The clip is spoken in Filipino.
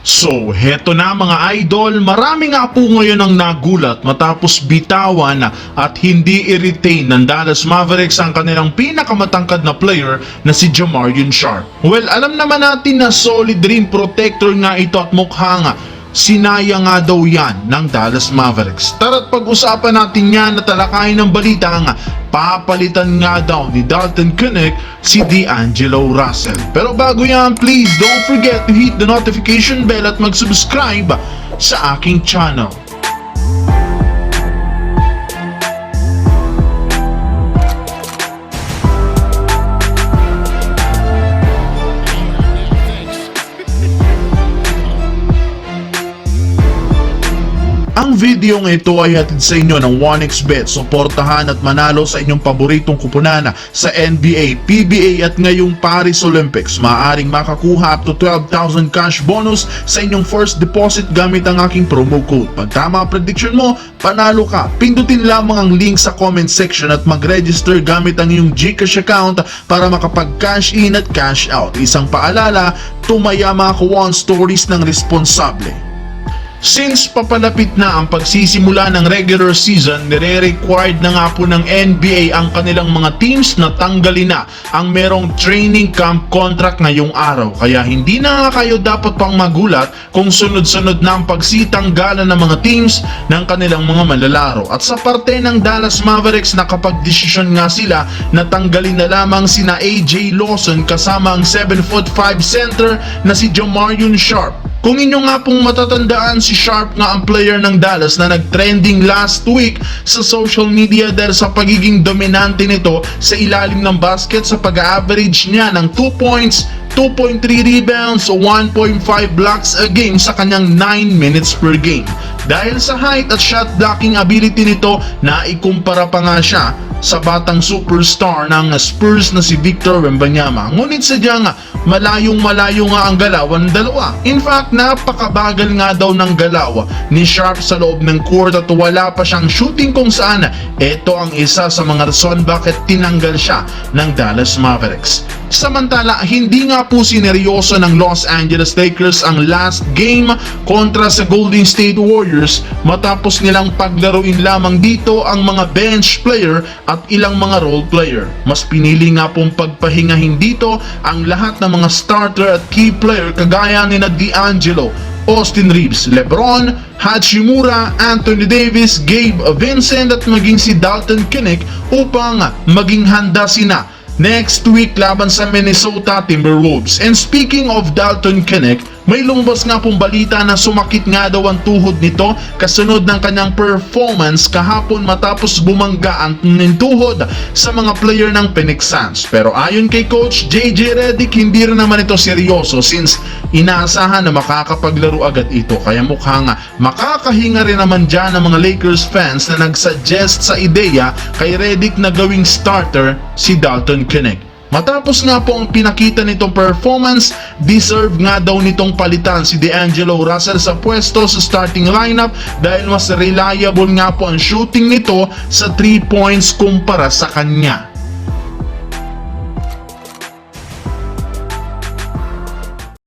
So, heto na mga idol, marami nga po ngayon ang nagulat matapos bitawan at hindi i-retain ng Dallas Mavericks ang kanilang pinakamatangkad na player na si Jamarion Sharp. Well, alam naman natin na solid rim protector nga ito at mukha nga sinaya nga daw yan ng Dallas Mavericks. Tara't pag-usapan natin yan at talakayin ng balita nga papalitan nga daw ni Dalton Keunig si D'Angelo Russell. Pero bago yan, please don't forget to hit the notification bell at mag-subscribe sa aking channel. Ang video ng ito ay hatid sa inyo ng 1xBet. Suportahan at manalo sa inyong paboritong kupunan sa NBA, PBA at ngayong Paris Olympics. Maaaring makakuha up to 12,000 cash bonus sa inyong first deposit gamit ang aking promo code. Pag tama ang prediction mo, panalo ka. Pindutin lamang ang link sa comment section at mag-register gamit ang iyong GCash account para makapag-cash in at cash out. Isang paalala, tumaya mga stories ng responsable. Since papalapit na ang pagsisimula ng regular season, nire-required na nga po ng NBA ang kanilang mga teams na tanggalin na ang merong training camp contract ngayong araw. Kaya hindi na nga kayo dapat pang magulat kung sunod-sunod na ang pagsitanggalan ng mga teams ng kanilang mga manlalaro. At sa parte ng Dallas Mavericks, nakapag-desisyon nga sila na tanggalin na lamang sina AJ Lawson kasama ang 7'5" center na si Jamarion Sharp. Kung inyo nga pong matatandaan, si Sharp nga ang player ng Dallas na nag-trending last week sa social media dahil sa pagiging dominante nito sa ilalim ng basket sa pag-average niya ng 2 points, 2.3 rebounds, 1.5 blocks a game sa kanyang 9 minutes per game. Dahil sa height at shot blocking ability nito, naikumpara pa nga siya sa batang superstar ng Spurs na si Victor Wembanyama. Ngunit sadyang malayong-malayo nga ang galawan ng dalawa. In fact, napakabagal nga daw ng galaw ni Sharp sa loob ng court at wala pa siyang shooting kung saan ito ang isa sa mga rason bakit tinanggal siya ng Dallas Mavericks. Samantala, hindi nga po sineryoso ng Los Angeles Lakers ang last game kontra sa Golden State Warriors matapos nilang paglaruin lamang dito ang mga bench player at ilang mga role player. Mas pinili nga pong pagpahingahin dito ang lahat ng mga starter at key player kagaya ni D'Angelo, Austin Reeves, LeBron, Hachimura, Anthony Davis, Gabe Vincent at maging si Dalton Keunig upang maging handa sina next week laban sa Minnesota Timberwolves. And speaking of Dalton Keunig, may lumabas nga pong balita na sumakit nga daw ang tuhod nito kasunod ng kanyang performance kahapon matapos bumangga ang tuhod sa mga player ng Phoenix Suns. Pero ayon kay Coach JJ Redick, hindi rin naman ito seryoso since inaasahan na makakapaglaro agad ito. Kaya mukhang makakahinga rin naman dyan ang mga Lakers fans na nagsuggest sa ideya kay Redick na gawing starter si Dalton Keunig. Matapos nga po ang pinakita nitong performance, deserve nga daw nitong palitan si D'Angelo Russell sa pwesto sa starting lineup dahil mas reliable nga po ang shooting nito sa 3 points kumpara sa kanya.